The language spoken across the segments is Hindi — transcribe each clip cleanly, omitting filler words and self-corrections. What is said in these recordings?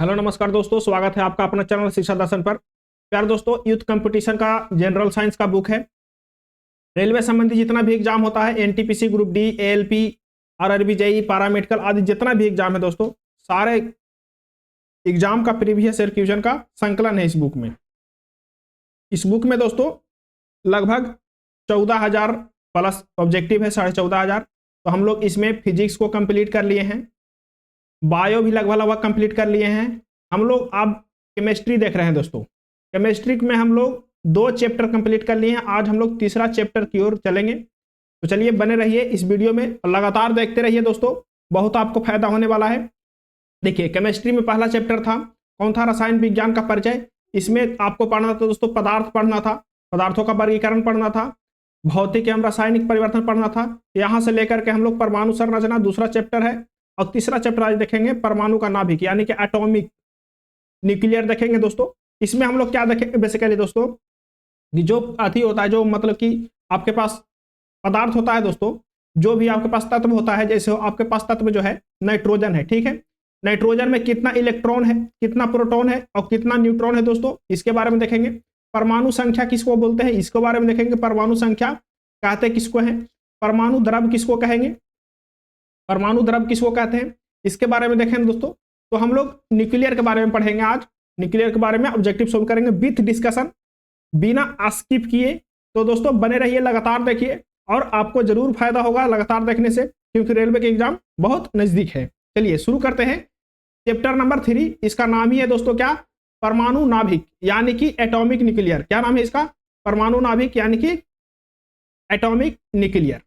हेलो नमस्कार दोस्तों, स्वागत है आपका अपना चैनल शिक्षा दर्शन पर। प्यार दोस्तों, यूथ कंपटीशन का जनरल साइंस का बुक है। रेलवे संबंधी जितना भी एग्जाम होता है, NTPC, group D, ALP, RRB, JE, paramedical आदि जितना भी एग्जाम है दोस्तों, सारे एग्जाम का प्रीवियस ईयर क्वेश्चन का संकलन है इस बुक में। इस बुक में दोस्तों लगभग 14,000 प्लस ऑब्जेक्टिव है, 14,500। तो हम लोग इसमें फिजिक्स को कंप्लीट कर लिए हैं, बायो भी लगभग कंप्लीट कर लिए हैं। हम लोग अब केमिस्ट्री देख रहे हैं दोस्तों। केमिस्ट्री में हम लोग 2 चैप्टर कंप्लीट कर लिए हैं। आज हम लोग तीसरा चैप्टर की ओर चलेंगे। तो चलिए बने रहिए इस वीडियो में और लगातार देखते रहिए दोस्तों, बहुत आपको फायदा होने वाला है। देखिए, केमिस्ट्री में पहला चैप्टर था, कौन था? रसायन विज्ञान का परिचय। इसमें आपको पढ़ना था दोस्तों, पदार्थ पढ़ना था, पदार्थों का वर्गीकरण पढ़ना था, भौतिक एवं रासायनिक परिवर्तन पढ़ना था। यहां से लेकर के हम लोग परमाणु संरचना दूसरा चैप्टर है, और तीसरा चैप्टर आज देखेंगे परमाणु का नाभिक यानी कि एटॉमिक न्यूक्लियर देखेंगे दोस्तों। इसमें हम लोग क्या देखेंगे बेसिकली दोस्तों, कि जो अति होता है, जो मतलब कि आपके पास पदार्थ होता है दोस्तों, जो भी आपके पास तत्व होता है, जैसे आपके पास तत्व जो है नाइट्रोजन है, ठीक है। नाइट्रोजन में कितना इलेक्ट्रॉन है, कितना प्रोटॉन है और कितना न्यूट्रॉन है दोस्तों, इसके बारे में देखेंगे। परमाणु संख्या किसको बोलते हैं, इसके बारे में देखेंगे। परमाणु संख्या कहते किसको है, परमाणु द्रव किसको कहेंगे, परमाणु द्रव किसको कहते हैं, इसके बारे में देखेंगे दोस्तों। तो हम लोग न्यूक्लियर के बारे में पढ़ेंगे आज। न्यूक्लियर के बारे में ऑब्जेक्टिव सोल्व करेंगे विथ डिस्कशन, बिना स्किप किए। तो दोस्तों बने रहिए, लगातार देखिए और आपको जरूर फायदा होगा लगातार देखने से, क्योंकि रेलवे के एग्जाम बहुत नजदीक है। चलिए शुरू करते हैं। चैप्टर नंबर 3, इसका नाम ही है दोस्तों क्या, परमाणु नाभिक यानी कि एटॉमिक न्यूक्लियर। क्या नाम है इसका? परमाणु नाभिक यानी कि एटॉमिक न्यूक्लियर।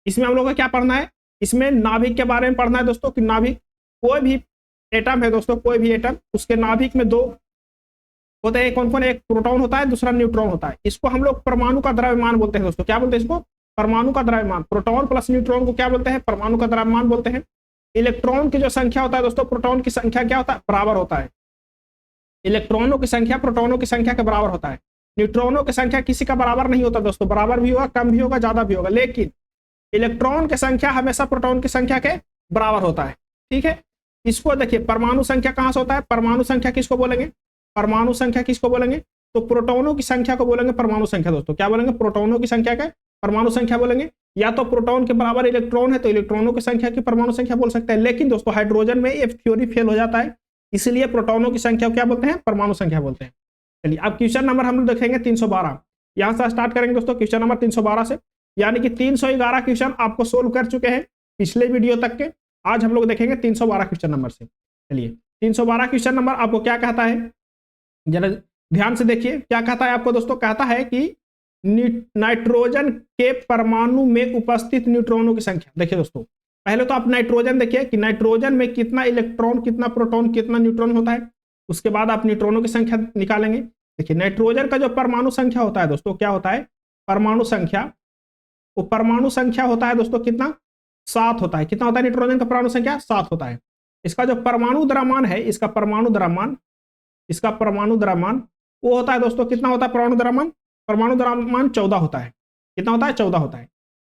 इसमें हम लोग को क्या पढ़ना है, इसमें नाभिक के बारे में पढ़ना है दोस्तों, कि नाभिक कोई भी एटम है दोस्तों, कोई भी एटम, उसके नाभिक में 2 होते हैं। कौन कौन? एक प्रोटॉन होता है, दूसरा न्यूट्रॉन होता है। इसको हम लोग परमाणु का द्रव्यमान बोलते हैं दोस्तों। क्या बोलते हैं इसको? परमाणु का द्रव्यमान। प्रोटॉन प्लस न्यूट्रॉन को क्या बोलते हैं? परमाणु का द्रव्यमान बोलते हैं। इलेक्ट्रॉन की जो संख्या होता है दोस्तों, प्रोटॉन की संख्या क्या होता है? बराबर होता है। इलेक्ट्रॉनों की संख्या प्रोटॉनों की संख्या के बराबर होता है। न्यूट्रॉनों की संख्या किसी का बराबर नहीं होता दोस्तों, बराबर भी होगा, कम भी होगा, ज्यादा भी होगा, लेकिन इलेक्ट्रॉन की संख्या हमेशा प्रोटॉन की संख्या के बराबर होता है, ठीक है। इसको देखिए, परमाणु संख्या कहां से होता है, परमाणु संख्या किसको बोलेंगे, परमाणु संख्या किसको बोलेंगे? तो प्रोटॉनों की संख्या को बोलेंगे परमाणु संख्या दोस्तों। क्या बोलेंगे? प्रोटॉनों की संख्या के परमाणु संख्या बोलेंगे। या तो प्रोटॉन के बराबर इलेक्ट्रॉन है तो इलेक्ट्रॉनों की संख्या की परमाणु संख्या बोल सकते हैं, लेकिन दोस्तों हाइड्रोजन में ये थ्योरी फेल हो जाता है, इसलिए प्रोटॉनों की संख्या क्या बोलते हैं? परमाणु संख्या बोलते हैं। चलिए अब क्वेश्चन नंबर हम लोग देखेंगे 312। यहां से स्टार्ट करेंगे दोस्तों, क्वेश्चन नंबर 312 से, यानी कि 311 क्वेश्चन आपको सोल्व कर चुके हैं पिछले वीडियो तक के। आज हम लोग देखेंगे 312 क्वेश्चन नंबर से। चलिए 312 क्वेश्चन नंबर आपको क्या कहता है, जरा ध्यान से देखिए क्या कहता है आपको दोस्तों। कहता है कि नाइट्रोजन के परमाणु में उपस्थित न्यूट्रॉनों की संख्या। देखिए दोस्तों, पहले तो आप नाइट्रोजन देखिए कि नाइट्रोजन में कितना इलेक्ट्रॉन, कितना प्रोटॉन, कितना न्यूट्रॉन होता है। उसके बाद आप न्यूट्रॉनों की संख्या निकालेंगे। देखिए नाइट्रोजन का जो परमाणु संख्या होता है दोस्तों, क्या होता है? परमाणु संख्या, वो परमाणु संख्या होता है दोस्तों कितना? 7 होता है। कितना होता है नाइट्रोजन का परमाणु संख्या? 7 होता है। इसका जो परमाणु द्रव्यमान है, इसका परमाणु द्रव्यमान, इसका परमाणु द्रव्यमान वो होता है दोस्तों, कितना होता है परमाणु द्रव्यमान? परमाणु द्रव्यमान 14 होता है। कितना होता है? 14 होता है।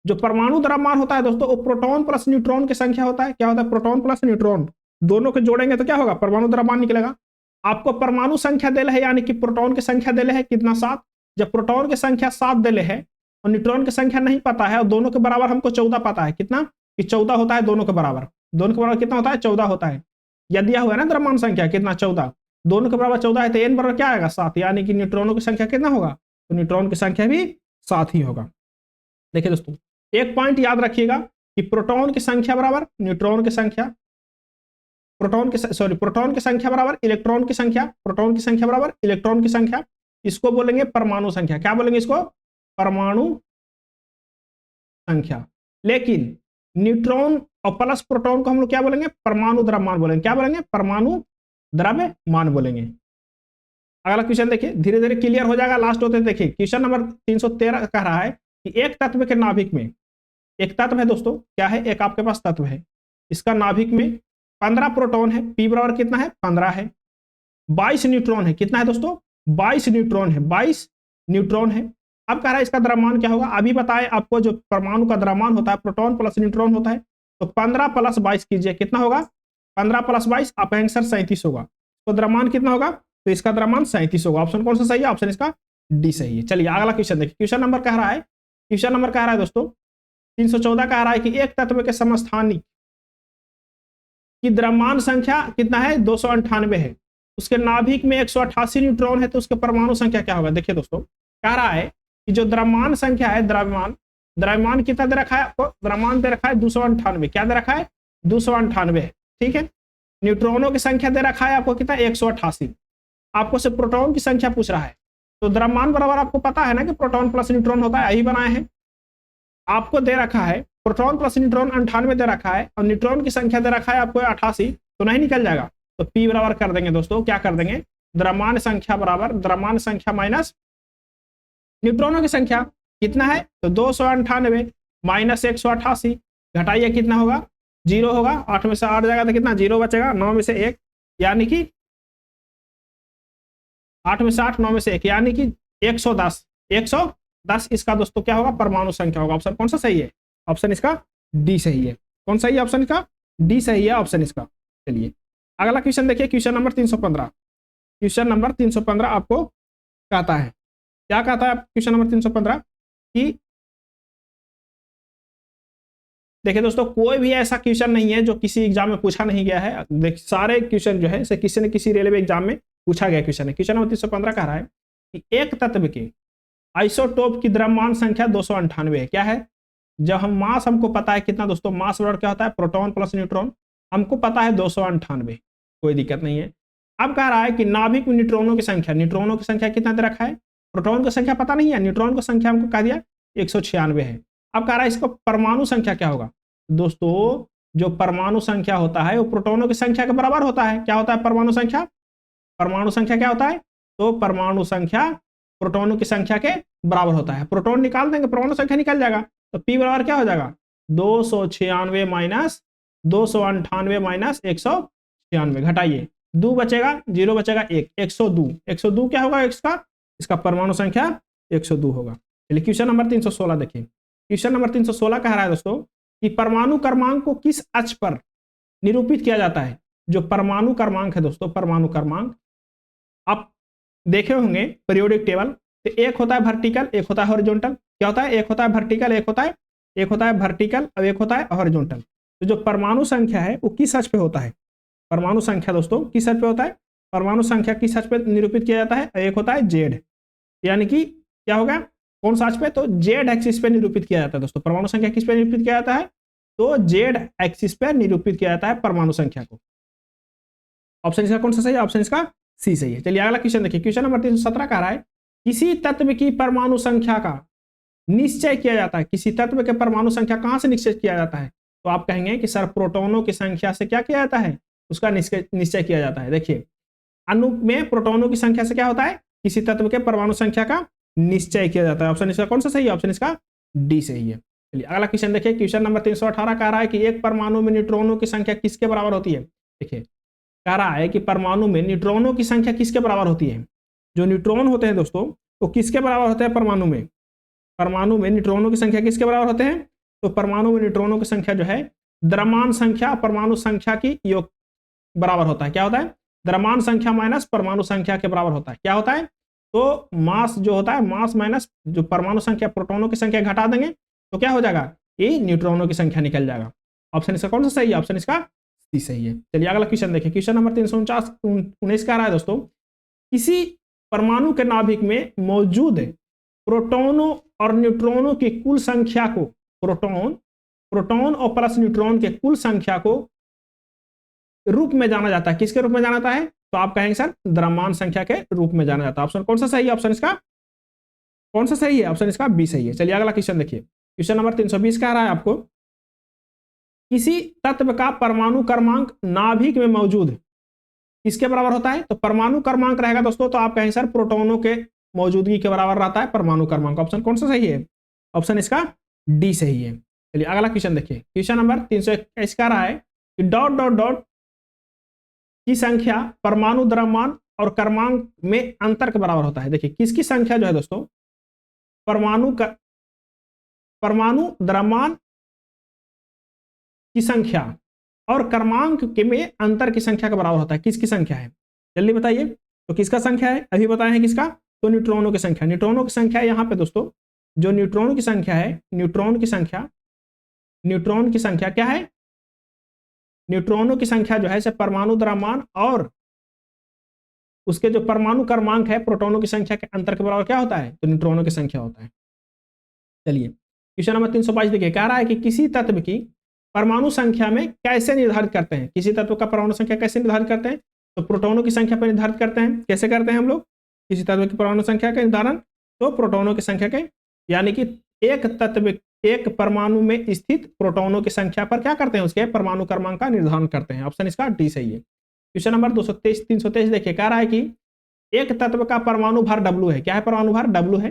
जो परमाणु द्रव्यमान होता है दोस्तों, वो प्रोटॉन प्लस न्यूट्रॉन की संख्या होता है। क्या होता है? प्रोटॉन प्लस न्यूट्रॉन दोनों को जोड़ेंगे तो क्या होगा? परमाणु द्रव्यमान निकलेगा। आपको परमाणु संख्या दिले है, यानी कि प्रोटॉन की संख्या दिले है कितना? 7। जब प्रोटॉन की संख्या 7 दिले है और न्यूट्रॉन की संख्या नहीं पता है, और दोनों के बराबर हमको 14 पता है, कितना? कि 14 होता है दोनों के बराबर। दोनों के बराबर कितना होता है? 14 होता है। यदि दिया हुआ है ना द्रव्यमान संख्या कितना? 14। दोनों के बराबर 14 है तो n बराबर क्या आएगा? 7, यानी कि न्यूट्रॉनों की संख्या कितना होगा? तो न्यूट्रॉन की संख्या भी 7 ही होगा। देखिए दोस्तों, एक पॉइंट याद रखिएगा कि प्रोटॉन की संख्या बराबर न्यूट्रॉन की संख्या, प्रोटॉन की संख्या बराबर इलेक्ट्रॉन की संख्या, प्रोटॉन की संख्या बराबर इलेक्ट्रॉन की संख्या। इसको बोलेंगे परमाणु संख्या। क्या बोलेंगे इसको? परमाणु संख्या। लेकिन न्यूट्रॉन और प्लस प्रोटॉन को हम लोग क्या बोलेंगे? परमाणु द्रव्यमान बोलेंगे। क्या बोलेंगे? परमाणु द्रव्यमान बोलेंगे। अगला क्वेश्चन देखिए, धीरे धीरे क्लियर हो जाएगा लास्ट होते। देखिए क्वेश्चन नंबर 313 कह रहा है कि एक तत्व के नाभिक में, एक तत्व है दोस्तों, क्या है? एक आपके पास तत्व है, इसका नाभिक में 15 प्रोटॉन है, पी बराबर कितना है? 15 है। 22 न्यूट्रॉन है। कितना है दोस्तों? 22 न्यूट्रॉन है। 22 न्यूट्रॉन है। अब कह रहा है इसका द्रव्यमान क्या होगा? अभी बताए आपको, जो परमाणु का द्रव्यमान होता है प्रोटॉन प्लस न्यूट्रॉन होता है, तो 15 प्लस 22 कीजिए, कितना होगा? 15 + 22 आपका आंसर 37 होगा। तो द्रव्यमान कितना होगा? तो इसका द्रव्यमान 37 होगा। ऑप्शन कौन सा सही है? ऑप्शन इसका डी सही है। चलिए अगला क्वेश्चन देखिए। क्वेश्चन नंबर कह रहा है दोस्तों 314 कह रहा है कि एक तत्व के समस्थानिक की द्रव्यमान संख्या कितना है? 298 है। उसके नाभिक में 188 न्यूट्रॉन है, तो उसके परमाणु संख्या क्या होगा? देखिए दोस्तों कह रहा है कि जो द्रव्यमान संख्या है, द्रव्यमान कितना दे रखा है आपको? द्रव्यमान दे रखा है 298। क्या दे रखा है? 298। ठीक है। न्यूट्रॉनों की संख्या दे रखा है आपको कितना? 188। आपको सिर्फ प्रोटॉन की संख्या पूछ रहा है। तो द्रव्यमान बराबर आपको पता है ना कि प्रोटॉन प्लस न्यूट्रॉन होता है, यही बनाए हैं। आपको दे रखा है प्रोटॉन प्लस न्यूट्रॉन 98 दे रखा है और न्यूट्रॉन की संख्या दे रखा है आपको 88, तो नहीं निकल जाएगा। तो P बराबर कर देंगे दोस्तों, क्या कर देंगे? द्रव्यमान संख्या बराबर द्रव्यमान संख्या माइनस न्यूट्रॉनों की संख्या कितना है? तो 298 माइनस 188, घटाइए कितना होगा? 0 होगा। 8 में से 8 जाएगा तो कितना? 0 बचेगा। 9 में से 1 यानी कि 8 में से 8, 9 में से 1 यानी कि 110। 110 इसका दोस्तों क्या होगा? परमाणु संख्या होगा। ऑप्शन कौन सा सही है? ऑप्शन इसका डी सही है। कौन सही है? ऑप्शन इसका डी सही है, ऑप्शन इसका। चलिए अगला क्वेश्चन देखिए। Question number 315। क्वेश्चन नंबर 315 आपको कहता है, क्या कहता है क्वेश्चन नंबर 315 कि देखिए दोस्तों कोई भी ऐसा क्वेश्चन नहीं है जो किसी एग्जाम में पूछा नहीं गया है। देख सारे क्वेश्चन जो है से किसी न किसी रेलवे एग्जाम में पूछा गया क्वेश्चन है। क्वेश्चन नंबर 315 कह रहा है कि एक तत्व के आइसोटोप की द्रव्यमान संख्या 298 है। क्या है? जब हम मास हमको पता है कितना दोस्तों? मास बराबर क्या होता है? Proton plus neutron. हमको पता है 298, कोई दिक्कत नहीं है। अब कह रहा है कि नाभिक में न्यूट्रॉनों की संख्या कितना दे रखा है? प्रोटॉन की संख्या पता नहीं है, न्यूट्रॉन की संख्या हमको कह दिया 196 है। अब कह रहा है इसको परमाणु संख्या क्या होगा? दोस्तों जो परमाणु संख्या होता है वो प्रोटॉनों की संख्या के बराबर होता है। क्या होता है परमाणु संख्या? परमाणु संख्या क्या होता है? तो परमाणु संख्या प्रोटॉनों की संख्या के बराबर होता है। प्रोटॉन निकाल देंगे, परमाणु संख्या निकल जाएगा। तो P बराबर क्या हो जाएगा? 296 माइनस 298 माइनस 196, घटाइए 2 बचेगा, 0 बचेगा 1, 102। 102 क्या होगा इसका परमाणु संख्या 102 होगा। चलिए क्वेश्चन नंबर 316 देखिए। क्वेश्चन नंबर 316 कह रहा है दोस्तों कि परमाणु क्रमांक को किस अक्ष पर निरूपित किया जाता है? जो परमाणु क्रमांक है दोस्तों, परमाणु क्रमांक आप देखे होंगे पीरियोडिक टेबल, तो एक होता है वर्टिकल, एक होता है हॉरिजॉन्टल। क्या होता है? एक होता है वर्टिकल, एक होता है वर्टिकल और एक होता है हॉरिजॉन्टल। तो जो परमाणु संख्या है वो किस अक्ष पे होता है? परमाणु संख्या दोस्तों किस अक्ष पे होता है? परमाणु संख्या किस अक्ष पे निरूपित किया जाता है? एक होता है जेड, यानी कि क्या होगा? कौन सा अक्ष पे? तो जेड एक्सिस पे निरूपित किया जाता है दोस्तों। परमाणु संख्या किस पे निरूपित किया जाता है? तो जेड एक्सिस पे निरूपित किया जाता है परमाणु संख्या को। ऑप्शन इसका कौन सा सही है? ऑप्शन इसका सी सही है। चलिए अगला क्वेश्चन देखिए। क्वेश्चन नंबर 317 कह रहा है किसी तत्व की परमाणु संख्या का निश्चय किया जाता है। किसी तत्व के परमाणु संख्या कहां से निश्चय किया जाता है? तो आप कहेंगे कि सर प्रोटॉनों की संख्या से क्या किया जाता है? उसका निश्चय किया जाता है। देखिए अणु में प्रोटॉनों की संख्या से क्या होता है? किसी तत्व के परमाणु संख्या का निश्चय किया जाता है। ऑप्शन इसका कौन सा सही है? ऑप्शन इसका डी सही है। चलिए अगला क्वेश्चन देखिए। क्वेश्चन नंबर 318 कह रहा है कि एक परमाणु में न्यूट्रॉनों की संख्या किसके बराबर होती है? देखिए कह रहा है कि परमाणु में न्यूट्रॉनों की संख्या किसके बराबर होती है? जो न्यूट्रॉन होते हैं दोस्तों वो किसके बराबर होते हैं? परमाणु में न्यूट्रॉनों की संख्या किसके बराबर होते हैं? तो परमाणु में न्यूट्रॉनों की संख्या जो है द्रव्यमान संख्या परमाणु संख्या की योग बराबर होता है। क्या होता है? द्रव्यमान संख्या माइनस परमाणु संख्या के बराबर होता है। क्या होता है? तो मास जो होता है, मास माइनस जो परमाणु संख्या प्रोटॉनों की संख्या घटा देंगे तो क्या हो जाएगा? ये न्यूट्रॉनों की संख्या निकल जाएगा। ऑप्शन इसका कौन सा सही है? ऑप्शन इसका सी सही है। चलिए अगला क्वेश्चन देखिए। क्वेश्चन नंबर 319 कह रहा है दोस्तों किसी परमाणु के नाभिक में मौजूद प्रोटॉनों और न्यूट्रॉनों की कुल संख्या को प्रोटॉन और प्लस न्यूट्रॉन के कुल संख्या को रूप में जाना जाता है। किसके रूप में जाना जाता है? तो आप कहेंगे सर द्रव्यमान संख्या के रूप में जाना जाता है। ऑप्शन कौन सा सही है? ऑप्शन इसका कौन सा सही है? ऑप्शन इसका बी सही है। चलिए अगला क्वेश्चन देखिए। क्वेश्चन नंबर 320 कह रहा है आपको किसी तत्व का परमाणु क्रमांक नाभिक में मौजूद किसके बराबर होता है? तो परमाणु क्रमांक रहेगा दोस्तों, तो आप कहेंगे सर प्रोटॉनों के मौजूदगी के बराबर रहता है परमाणु क्रमांक। ऑप्शन कौन सा सही है? ऑप्शन इसका डी सही है। चलिए अगला क्वेश्चन देखिए। क्वेश्चन नंबर 321 कह रहा है कि डॉट डॉट डॉट की संख्या परमाणु द्रव्यमान और क्रमांक में अंतर के बराबर होता है। देखिए किसकी संख्या जो है दोस्तों परमाणु द्रव्यमान की संख्या और क्रमांक के में अंतर की संख्या के बराबर होता है। किसकी संख्या है, जल्दी बताइए। तो किसका संख्या है, अभी बताए हैं किसका, तो न्यूट्रॉनों की संख्या। न्यूट्रॉनों की संख्या यहाँ पे दोस्तों, जो न्यूट्रॉन की संख्या है, न्यूट्रॉन की संख्या क्या है, न्यूट्रॉनों की संख्या जो है से परमाणु द्रव्यमान और उसके जो परमाणु क्रमांक है प्रोटॉनों की संख्या के अंतर के बराबर क्या होता है, तो न्यूट्रॉनों की संख्या होता है। चलिए क्वेश्चन नंबर 322 देखिए, कह रहा है कि किसी तत्व की परमाणु संख्या में कैसे निर्धारित करते हैं, किसी तत्व का परमाणु संख्या कैसे निर्धारित करते हैं, तो प्रोटॉनों की संख्या पर निर्धारित करते हैं। कैसे करते हैं हम लोग किसी तत्व की परमाणु संख्या का निर्धारण, तो प्रोटॉनों की संख्या के, यानी कि एक तत्व एक परमाणु में स्थित प्रोटॉनों की संख्या पर क्या करते हैं, उसके परमाणु क्रमांक का निर्धारण करते हैं। ऑप्शन इसका डी सही है। क्वेश्चन नंबर 323 देखिए, कह रहा है कि एक तत्व का परमाणु भार W है। क्या है, परमाणु भार W है।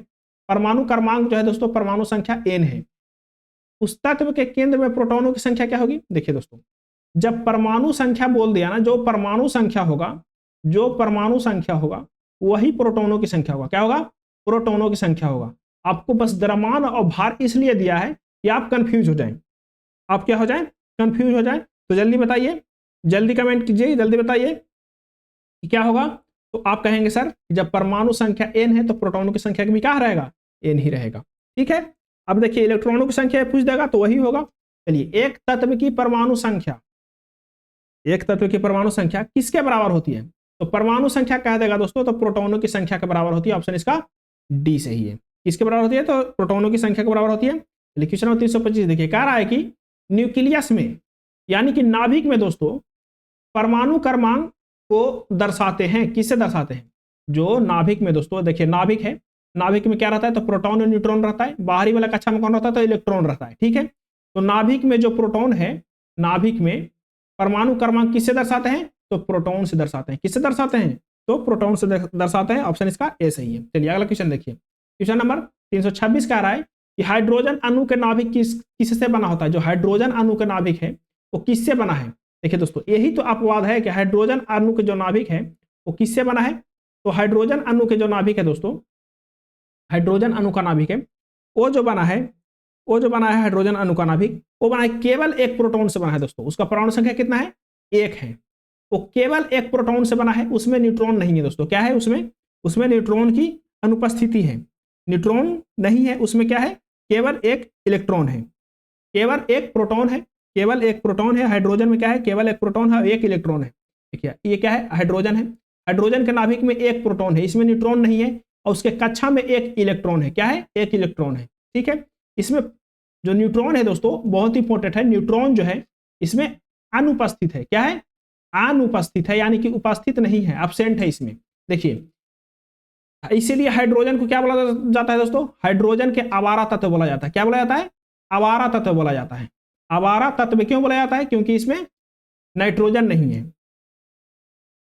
परमाणु क्रमांक जो है दोस्तों परमाणु संख्या N है। उस तत्व के केंद्र में प्रोटॉनों की संख्या क्या होगी, देखिए दोस्तों, जब परमाणु संख्या बोल दिया ना, जो परमाणु संख्या होगा वही प्रोटॉनों की संख्या होगा। क्या होगा, प्रोटॉनों की संख्या होगा। आपको बस द्रव्यमान और भार इसलिए दिया है कि आप कंफ्यूज हो जाएं, आप क्या हो जाएं, कंफ्यूज हो जाएं। तो जल्दी बताइए, जल्दी कमेंट कीजिए, जल्दी बताइए कि क्या होगा। तो आप कहेंगे सर जब परमाणु संख्या n है तो प्रोटॉनों की संख्या भी क्या रहेगा, n ही रहेगा। ठीक है, अब देखिए इलेक्ट्रॉनों की संख्या पूछ देगा तो वही होगा। चलिए एक तत्व की परमाणु संख्या किसके बराबर होती है, तो परमाणु संख्या कह देगा दोस्तों, तो प्रोटॉनों की संख्या के बराबर होती है। ऑप्शन इसका डी सही है। किसके बराबर होती है, तो प्रोटॉनों की संख्या के बराबर होती है। क्वेश्चन नंबर 325 देखिए, कह रहा है कि न्यूक्लियस में यानी कि नाभिक में दोस्तों परमाणु क्रमांक को दर्शाते हैं। किससे दर्शाते हैं, जो नाभिक में दोस्तों देखिए नाभिक है, नाभिक में क्या रहता है, तो प्रोटॉन और न्यूट्रॉन रहता है। बाहरी वाला कक्षा में कौन रहता है, तो इलेक्ट्रॉन रहता है। ठीक है, तो नाभिक में जो प्रोटॉन है, नाभिक में परमाणु क्रमांक किससे दर्शाते हैं, तो प्रोटॉन से दर्शाते हैं। किससे दर्शाते हैं, तो प्रोटॉन से दर्शाते हैं। ऑप्शन इसका ए सही है। चलिए अगला क्वेश्चन देखिए, क्वेश्चन नंबर 326 कह रहा है कि हाइड्रोजन अणु के नाभिक किससे बना होता है। जो हाइड्रोजन अणु का नाभिक है वो किससे बना है, देखिए दोस्तों यही तो अपवाद है कि हाइड्रोजन अणु के जो नाभिक है वो किससे बना है, तो हाइड्रोजन अणु के जो नाभिक है दोस्तों, हाइड्रोजन अणु का नाभिक है वो जो बना है हाइड्रोजन अणु का नाभिक वो बना है केवल एक प्रोटॉन से बना है दोस्तों। उसका परमाणु संख्या कितना है, एक है। वो केवल एक प्रोटॉन से बना है, उसमें न्यूट्रॉन नहीं है दोस्तों। क्या है उसमें न्यूट्रॉन की अनुपस्थिति है, न्यूट्रॉन नहीं है उसमें। क्या है, केवल एक इलेक्ट्रॉन है, केवल एक प्रोटॉन है, केवल एक प्रोटॉन है। हाइड्रोजन में क्या है, केवल एक प्रोटॉन है, एक इलेक्ट्रॉन है। देखिए ये क्या है, हाइड्रोजन है। हाइड्रोजन के नाभिक में एक प्रोटॉन है, इसमें न्यूट्रॉन नहीं है, और उसके कक्षा में एक इलेक्ट्रॉन है। क्या है, एक इलेक्ट्रॉन है। ठीक है, इसमें जो न्यूट्रॉन है दोस्तों बहुत इंपॉर्टेंट है, न्यूट्रॉन जो है इसमें अनुपस्थित है। क्या है, अनुपस्थित है, यानी कि उपस्थित नहीं है, एब्सेंट है इसमें। देखिए इसीलिए हाइड्रोजन को क्या बोला जाता है दोस्तों, हाइड्रोजन के आवारा तत्व बोला जाता है। क्या बोला जाता है, आवारा तत्व बोला जाता है। आवारा तत्व क्यों बोला जाता है, क्योंकि इसमें नाइट्रोजन नहीं है।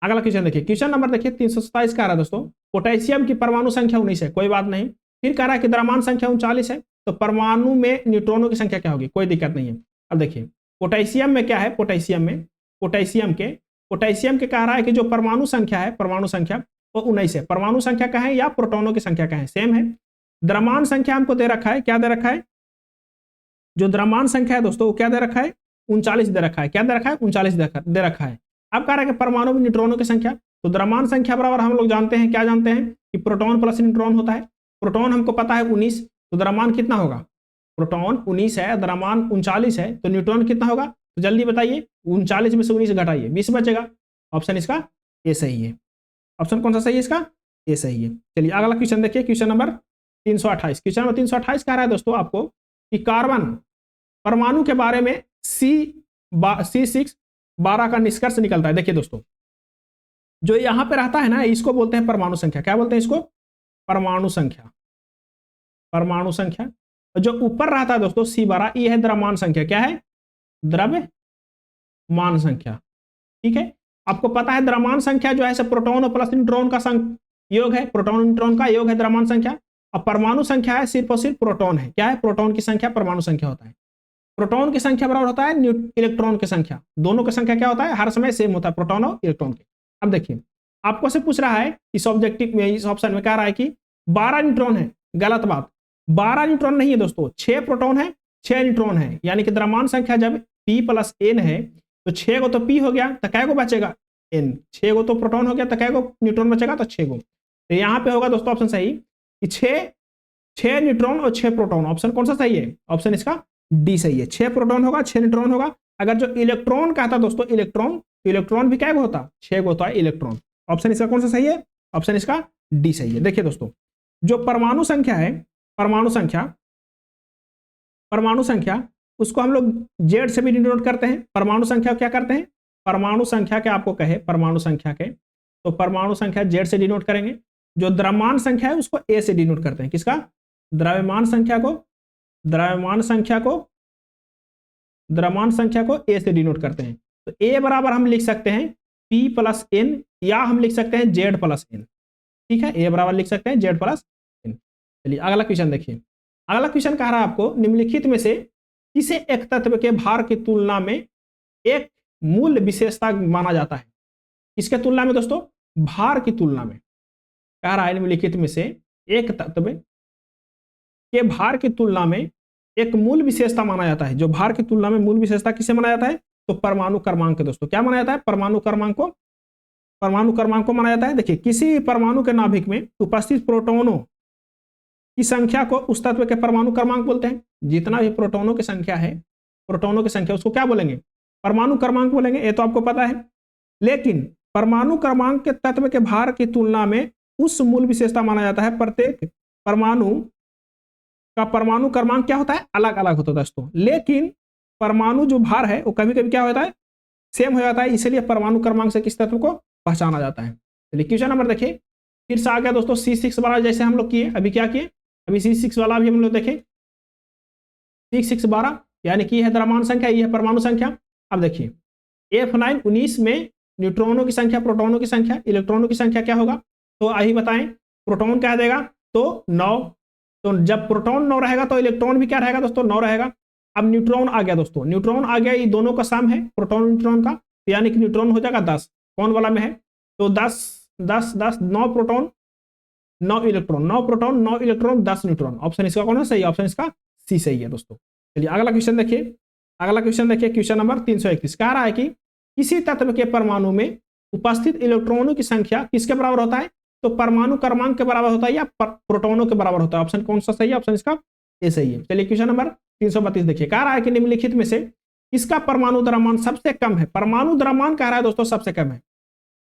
अगला क्वेश्चन देखिए, क्वेश्चन नंबर देखिए 327 का रहा है दोस्तों, पोटेशियम की परमाणु संख्या 19 है, कोई बात नहीं। फिर कह रहा है कि द्रव्यमान संख्या 39 है, तो परमाणु में न्यूट्रॉनों की संख्या क्या होगी, कोई दिक्कत नहीं है। अब देखिए पोटेशियम में क्या है, पोटेशियम के कह रहा है कि जो परमाणु संख्या है, परमाणु संख्या वो 19 है। परमाणु संख्या का है या प्रोटॉनों की संख्या का है, सेम है। द्रव्यमान संख्या हमको दे रखा है, क्या दे रखा है, जो द्रव्यमान संख्या है दोस्तों वो क्या दे रखा है, 39 दे रखा है। क्या दे रखा है, 39 दे रखा है। अब कह रहा है कि परमाणु में न्यूट्रॉनों की संख्या, तो द्रव्यमान संख्या बराबर हम लोग जानते हैं, क्या जानते हैं कि प्रोटॉन प्लस न्यूट्रॉन होता है। प्रोटॉन हमको पता है 19, तो द्रव्यमान कितना होगा, प्रोटॉन 19 है, द्रव्यमान 39 है, तो न्यूट्रॉन कितना होगा, तो जल्दी बताइए। 39 में से 19 घटाइए, 20 बचेगा। ऑप्शन इसका ए सही है। ऑप्शन कौन सा सही है इसका, ए सही है। चलिए अगला क्वेश्चन देखिए, क्वेश्चन नंबर 328। क्वेश्चन नंबर 328 कह रहा है दोस्तों आपको कि कार्बन परमाणु के बारे में C612 का निष्कर्ष निकलता है। देखिए दोस्तों जो यहां पे रहता है ना, इसको बोलते हैं परमाणु संख्या। क्या बोलते हैं इसको, परमाणु संख्या। परमाणु संख्या जो ऊपर रहता है दोस्तों C12, ये है द्रव्यमान संख्या। क्या है, द्रव्यमान संख्या। ठीक है, आपको पता है द्रव्यमान संख्या जो है प्रोटॉन और प्लस न्यूट्रॉन का योग है, प्रोटॉन न्यूट्रॉन का योग है द्रव्यमान संख्या। और परमाणु संख्या है सिर्फ और सिर्फ प्रोटॉन है। क्या है, प्रोटॉन की संख्या परमाणु संख्या होता है। प्रोटॉन की संख्या बराबर होता है इलेक्ट्रॉन की संख्या। दोनों की संख्या क्या होता है, हर समय सेम होता है, प्रोटॉन और इलेक्ट्रॉन के। अब देखिए आपको से पूछ रहा है इस ऑब्जेक्टिव में, इस ऑप्शन में कह रहा है कि 12 न्यूट्रॉन है। गलत बात, 12 न्यूट्रॉन नहीं है दोस्तों, 6 प्रोटॉन है, 6 न्यूट्रॉन है। यानी कि द्रव्यमान संख्या जब P + N है, तो 6 गो तो पी हो गया, तो कै गो बचेगा एन। 6 गो तो प्रोटॉन हो गया, तो कै गो न्यूट्रॉन बचेगा, तो 6 गो। तो यहाँ पे होगा दोस्तों ऑप्शन सही कि 6 न्यूट्रॉन और 6 प्रोटॉन। ऑप्शन कौन सा सही है? ऑप्शन इसका डी सही है। 6 प्रोटॉन होगा, 6 न्यूट्रॉन होगा। अगर जो इलेक्ट्रॉन कहता दोस्तों इलेक्ट्रॉन, तो इलेक्ट्रॉन भी क्या होता? 6 गो होता है इलेक्ट्रॉन। ऑप्शन इसका कौन सा सही है? ऑप्शन इसका डी सही है। देखिए दोस्तों, जो परमाणु संख्या है, परमाणु संख्या उसको हम लोग जेड से भी डिनोट करते हैं। परमाणु संख्या क्या करते हैं? परमाणु संख्या के आपको कहे परमाणु संख्या के, तो परमाणु संख्या जेड से डिनोट करेंगे। जो द्रव्यमान संख्या है उसको ए से डिनोट करते हैं। किसका? द्रव्यमान संख्या को ए से डिनोट करते हैं। तो ए बराबर हम लिख सकते हैं पी प्लस एन, या हम लिख सकते हैं जेड प्लस एन। ठीक है, ए बराबर लिख सकते हैं जेड प्लस एन। चलिए अगला क्वेश्चन देखिए। अगला क्वेश्चन कह रहा है आपको निम्नलिखित में से किसे एक तत्व के भार की तुलना में एक मूल विशेषता माना जाता है? किसके तुलना में दोस्तों? भार की तुलना में। कह रहा है निम्नलिखित में से एक तत्व के भार की तुलना में एक मूल विशेषता माना जाता है। जो भार की तुलना में मूल विशेषता किसे माना जाता है? तो परमाणु क्रमांक। दोस्तों क्या माना जाता है? परमाणु क्रमांक को माना जाता है। देखिए, किसी परमाणु के नाभिक में उपस्थित प्रोटॉनों की संख्या को उस तत्व के परमाणु क्रमांक बोलते हैं। जितना भी प्रोटॉनों की संख्या है, उसको क्या बोलेंगे? परमाणु क्रमांक बोलेंगे। ये तो आपको पता है। लेकिन परमाणु क्रमांक के तत्व के भार की तुलना में उस मूल विशेषता माना जाता है। प्रत्येक परमाणु का परमाणु क्रमांक क्या होता है? अलग अलग होता है दोस्तों। लेकिन परमाणु जो भार है वो कभी कभी क्या होता है? सेम हो जाता है। इसलिए परमाणु क्रमांक से किस तत्व को पहचाना जाता है। चलिए क्वेश्चन नंबर देखिए, फिर से आ गया दोस्तों C6 वाला। जैसे हम लोग किए अभी, क्या किए अभी? C6 वाला भी हम लोग देखें। 6 12 यानी कि है द्रव्यमान संख्या, ये है परमाणु संख्या। अब देखिए F9 19 में न्यूट्रॉनों की संख्या, प्रोटॉनों की संख्या, इलेक्ट्रॉनों की संख्या क्या होगा? तो आइए बताएं। प्रोटॉन क्या देगा? तो 9। तो जब प्रोटॉन 9 रहेगा तो इलेक्ट्रॉन भी क्या रहेगा दोस्तों? 9 रहेगा। अब न्यूट्रॉन आ गया दोस्तों, न्यूट्रॉन आ गया, ये दोनों का सम है प्रोटॉन न्यूट्रॉन का, यानी कि न्यूट्रॉन हो जाएगा 10। कौन वाला में है? तो 10 10 10 9 proton 9 electron, 9 proton 9 electron 10 neutron. Option इसका कौन है सही? ऑप्शन इसका सी सही है दोस्तों। चलिए अगला क्वेश्चन देखिए। क्वेश्चन नंबर 331 कह रहा है कि किसी तत्व के परमाणु में उपस्थित इलेक्ट्रॉनों की संख्या किसके बराबर होता है? तो परमाणु क्रमांक के बराबर होता है या प्रोटॉनों के बराबर होता है? ऑप्शन कौन सा सही है? ऑप्शन इसका ए सही है। चलिए क्वेश्चन नंबर 332 देखिए। कह रहा है कि निम्नलिखित में से किसका परमाणु द्रव्यमान सबसे कम है? परमाणु द्रव्यमान कह रहा है दोस्तों सबसे कम है।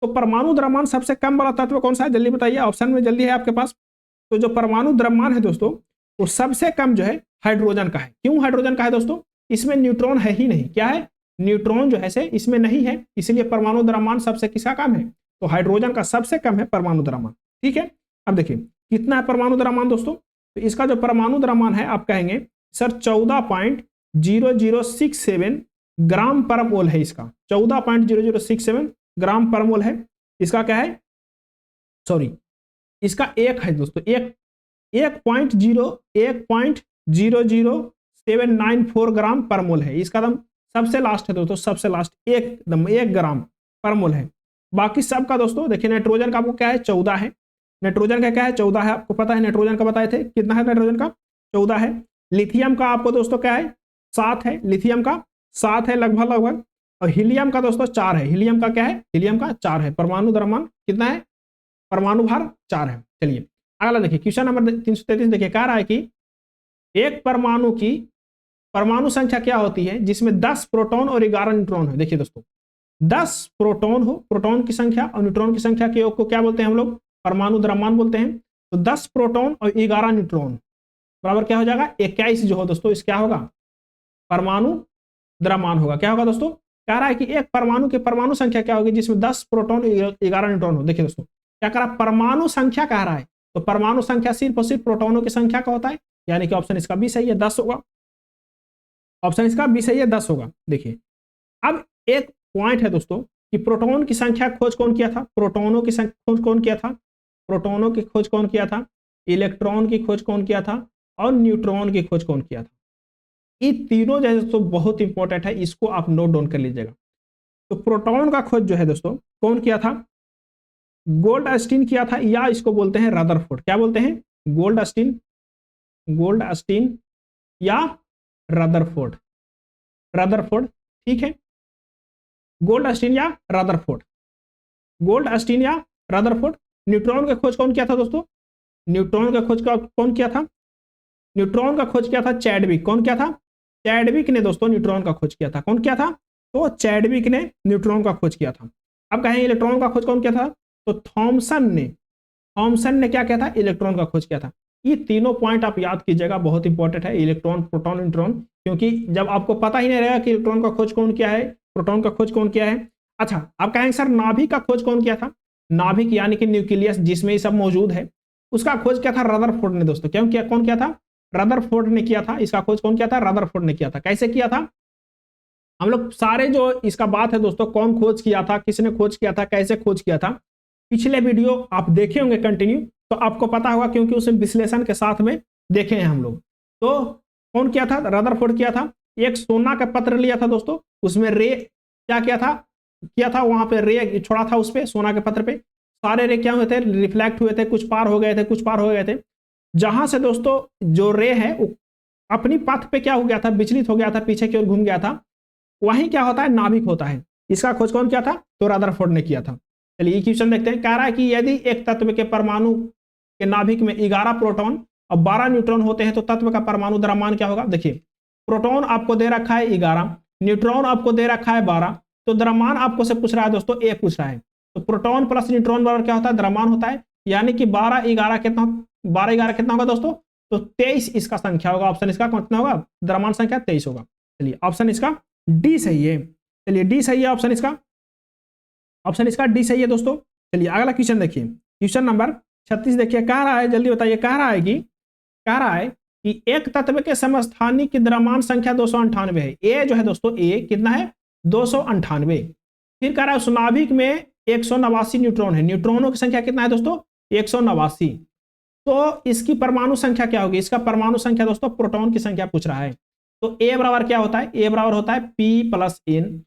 तो परमाणु द्रव्यमान सबसे कम वाला तत्व कौन सा है? जल्दी बताइए, ऑप्शन में जल्दी है आपके पास। तो जो परमाणु द्रव्यमान है दोस्तों वो सबसे कम जो है हाइड्रोजन का है। क्यों हाइड्रोजन का है दोस्तों? इसमें न्यूट्रॉन है ही नहीं। क्या है? न्यूट्रॉन जो है से इसमें नहीं है, इसलिए परमाणु द्रव्यमान सबसे किसका कम है? तो हाइड्रोजन का सबसे कम है परमाणु द्रव्यमान। ठीक है, अब देखिए कितना है परमाणु द्रव्यमान दोस्तों? तो इसका जो परमाणु द्रव्यमान है आप कहेंगे सर 14.0067 ग्राम पर मोल है। इसका 14.0067 ग्राम पर मोल है। इसका क्या है? सॉरी, इसका एक है दोस्तों, 1.00794 ग्राम पर मोल है। इसका दम सबसे लास्ट है दोस्तों, सबसे लास्ट एकदम 1 ग्राम पर मोल है। बाकी सबका दोस्तों देखिए, नाइट्रोजन का आपको क्या है? 14 है। नाइट्रोजन का क्या है? 14 है। आपको पता है नाइट्रोजन का बताए थे कितना है? नाइट्रोजन का 14 है। लिथियम का आपको दोस्तों क्या है? 7 है। लिथियम का 7 है लगभग। और हीलियम का दोस्तों 4 है। हीलियम का क्या है? हीलियम का 4 है। परमाणु द्रव्यमान कितना है? परमाणु भार 4 है। चलिए अगला देखिए, क्वेश्चन नंबर 333 देखिए। कह रहा है कि एक परमाणु की परमाणु संख्या क्या होती है जिसमें 10 प्रोटॉन और 11 न्यूट्रॉन है? देखिए दोस्तों, 10 प्रोटॉन हो, प्रोटॉन की संख्या और न्यूट्रॉन की संख्या के योग को क्या बोलते हैं हम लोग? परमाणु द्रव्यमान बोलते हैं। तो 10 प्रोटॉन और 11 न्यूट्रॉन बराबर क्या हो जाएगा? 21 जो हो दोस्तों, इस क्या होगा? परमाणु द्रव्यमान होगा। क्या होगा दोस्तों? कह रहा है कि एक परमाणु की परमाणु संख्या क्या होगी जिसमें 10 प्रोटॉन 11 न्यूट्रॉन हो। देखिए दोस्तों क्या कह रहा है? परमाणु संख्या कह रहा है, तो परमाणु संख्या सिर्फ और सिर्फ प्रोटॉनों की संख्या का होता है, यानी कि ऑप्शन इसका भी सही है, 10 होगा। ऑप्शन इसका भी सही है, 10 होगा। देखिए अब एक पॉइंट है दोस्तों कि प्रोटॉन की संख्या खोज कौन किया था? प्रोटॉनों की खोज कौन किया था? प्रोटॉनों की खोज कौन किया था? इलेक्ट्रॉन की खोज कौन किया था? और न्यूट्रॉन की खोज कौन किया था? ये तीनों जो है दोस्तों बहुत इंपॉर्टेंट है, इसको आप नोट डाउन कर लीजिएगा। तो प्रोटॉन का खोज जो है दोस्तों कौन किया था? गोल्डस्टीन किया था, या इसको बोलते हैं रदरफोर्ड। क्या बोलते हैं? गोल्डस्टीन या रदरफोर्ड। ठीक है। गोल्डस्टीन या रदरफोर्ड? गोल्डस्टीन या रदरफोर्ड? न्यूट्रॉन का खोज कौन किया था दोस्तों? न्यूट्रॉन का खोज कौन किया था? न्यूट्रॉन का खोज किया था चैडविक। कौन किया था? चैडविक ने दोस्तों न्यूट्रॉन का खोज किया था। कौन किया था? तो चैडविक ने न्यूट्रॉन का खोज किया था। अब कहें इलेक्ट्रॉन का खोज कौन किया था? तो थॉमसन ने क्या किया था? इलेक्ट्रॉन का खोज किया था। ये तीनों पॉइंट आप याद कीजिएगा, बहुत इंपॉर्टेंट है, इलेक्ट्रॉन, प्रोटॉन, न्यूट्रॉन, क्योंकि जब आपको पता ही नहीं रहेगा कि इलेक्ट्रॉन का खोज कौन किया है, प्रोटॉन का खोज कौन किया है। अच्छा, आप कहेंगे सर नाभिक का खोज कौन किया था? नाभिक यानी कि न्यूक्लियस जिसमें ये सब मौजूद है, उसका खोज किया था रदरफोर्ड ने दोस्तों। क्यों किया? कौन किया था? रदरफोर्ड ने किया था। इसका खोज कौन किया था? रदरफोर्ड ने किया था। कैसे किया था? हम लोग सारे जो इसका बात है दोस्तों, कौन खोज किया था, किसने खोज किया था, कैसे खोज किया था, पिछले वीडियो आप देखे होंगे कंटिन्यू, तो आपको पता होगा, क्योंकि उसमें विश्लेषण के साथ में देखे हैं हम लोग। तो कौन किया था? रदरफोर्ड किया था। एक सोना का पत्र लिया था दोस्तों, उसमें रे क्या किया था वहां पे रे छोड़ा था, उस पे सोना के पत्र पे सारे रे क्या हुए थे? रिफ्लेक्ट हुए थे, कुछ पार हो गए थे, कुछ पार हो गए थे। जहां से दोस्तों जो रे है वो अपनी पथ पे क्या हो गया था? विचलित हो गया था, पीछे की ओर घूम गया था। वहीं क्या होता है? नाभिक होता है। इसका खोज कौन किया था? तो रदरफोर्ड ने किया था। चलिए क्वेश्चन देखते हैं। कह रहा है कि यदि एक तत्व के परमाणु के नाभिक में 11 प्रोटॉन और 12 न्यूट्रॉन होते हैं तो तत्व का परमाणु द्रव्यमान क्या होगा? देखिए, प्रोटॉन आपको दे रखा है 11, न्यूट्रॉन आपको दे रखा है 12, तो द्रव्यमान आपको से पूछ रहा है दोस्तों, ए पूछ रहा है। तो प्रोटॉन प्लस न्यूट्रॉन बराबर क्या होता है? द्रव्यमान होता है। यानी कि 12 11 कितना होगा दोस्तों? तो 23 इसका संख्या होगा। ऑप्शन इसका कितना होगा? द्रव्यमान संख्या 23 होगा। चलिए ऑप्शन इसका डी सही है। चलिए डी सही है ऑप्शन इसका डी सही है दोस्तों। चलिए अगला क्वेश्चन देखिए, क्वेश्चन नंबर 36 देखिए। कह रहा है, जल्दी बताइए, कह रहा है कि एक तत्व के समस्थानिक द्रव्यमान संख्या 298 है। ए जो है दोस्तों, ए कितना है? 298। फिर कह रहा है उस नाभिक में 189 न्यूट्रॉन है। न्यूट्रॉनों की संख्या कितना है दोस्तों? 189। तो इसकी परमाणु संख्या क्या होगी? इसका परमाणु संख्या दोस्तों प्रोटॉन की संख्या पूछ रहा है। तो ए बराबर क्या होता है? ए बराबर होता है पी प्लस एन।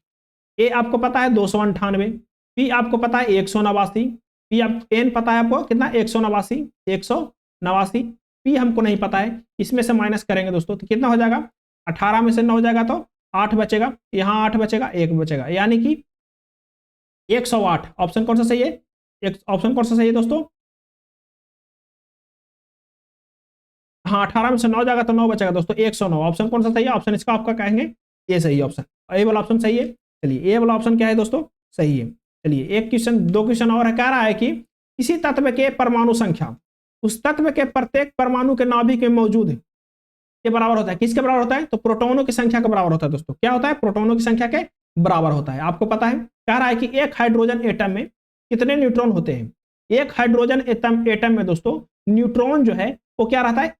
ए आपको पता है 298, पी आपको पता है 189, पी आप एन पता है आपको कितना? 189, पी हमको नहीं पता है, इसमें से माइनस करेंगे दोस्तों तो कितना हो जाएगा? 18 में से 9 जाएगा तो 8 बचेगा, यहाँ 8 बचेगा, 1 बचेगा, यानी कि 108। ऑप्शन कौन सा सही है? ऑप्शन कौन सा सही है दोस्तों? हाँ, 18 में से 9 जाएगा तो 9 बचेगा दोस्तों, 109। ऑप्शन कौन सा सही है? ऑप्शन इसका आपका कहेंगे ये सही ऑप्शन, ए वाला ऑप्शन सही है। चलिए ए वाला ऑप्शन क्या है दोस्तों? सही है। चलिए एक क्वेश्चन, दो क्वेश्चन और है। कह रहा है कि किसी तत्व के परमाणु संख्या उस तत्व के प्रत्येक परमाणु के नाभिक में मौजूद के बराबर होता है। किसके बराबर होता है? तो प्रोटॉनों की संख्या के बराबर होता है दोस्तों। क्या होता है? प्रोटॉनों की संख्या के बराबर होता है, आपको पता है। कह रहा है कि एक हाइड्रोजन एटम में कितने न्यूट्रॉन होते हैं? एक हाइड्रोजन एटम में दोस्तों न्यूट्रॉन जो है वो क्या रहता है?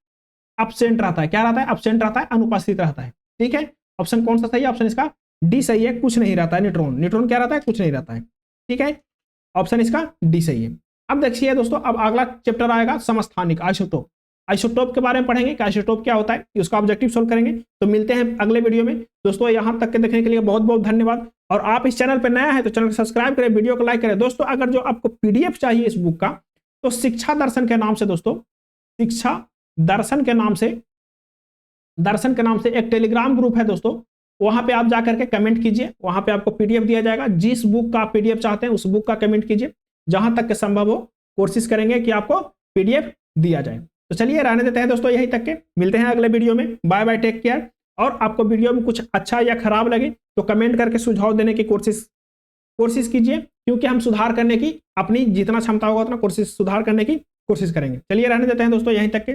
एब्सेंट रहता है। क्या रहता है? एब्सेंट रहता है, अनुपस्थित रहता है। ठीक है, ऑप्शन कौन सा सही है? ऑप्शन इसका डी सही है, कुछ नहीं रहता है न्यूट्रॉन क्या रहता है? कुछ नहीं रहता है। ठीक है, ऑप्शन इसका डी सही है। अब देखिए दोस्तों, अब अगला चैप्टर आएगा समस्थानिक, आइसोटोप। आइसोटोप के बारे में पढ़ेंगे कि आइसोटोप क्या होता है, उसका ऑब्जेक्टिव सोल्व करेंगे। तो मिलते हैं अगले वीडियो में दोस्तों। यहां तक के देखने के लिए बहुत बहुत धन्यवाद। और आप इस चैनल पर नया है तो चैनल को सब्सक्राइब करें, वीडियो को लाइक करें दोस्तों। अगर जो आपको पीडीएफ चाहिए इस बुक का, तो शिक्षा दर्शन के नाम से दोस्तों, शिक्षा दर्शन के नाम से एक टेलीग्राम ग्रुप है दोस्तों, वहां पे आप जाकर के कमेंट कीजिए, वहां पे आपको पीडीएफ दिया जाएगा। जिस बुक का आप पीडीएफ चाहते हैं उस बुक का कमेंट कीजिए, जहां तक के संभव हो कोशिश करेंगे कि आपको पीडीएफ दिया जाए। तो चलिए रहने देते हैं दोस्तों यहीं तक के, मिलते हैं अगले वीडियो में। Bye bye, take care. और आपको वीडियो में कुछ अच्छा या खराब लगे तो कमेंट करके सुझाव देने की कोशिश कीजिए, क्योंकि हम सुधार करने की अपनी जितना क्षमता होगा उतना सुधार करने की कोशिश करेंगे। चलिए रहने देते हैं दोस्तों यहीं तक के।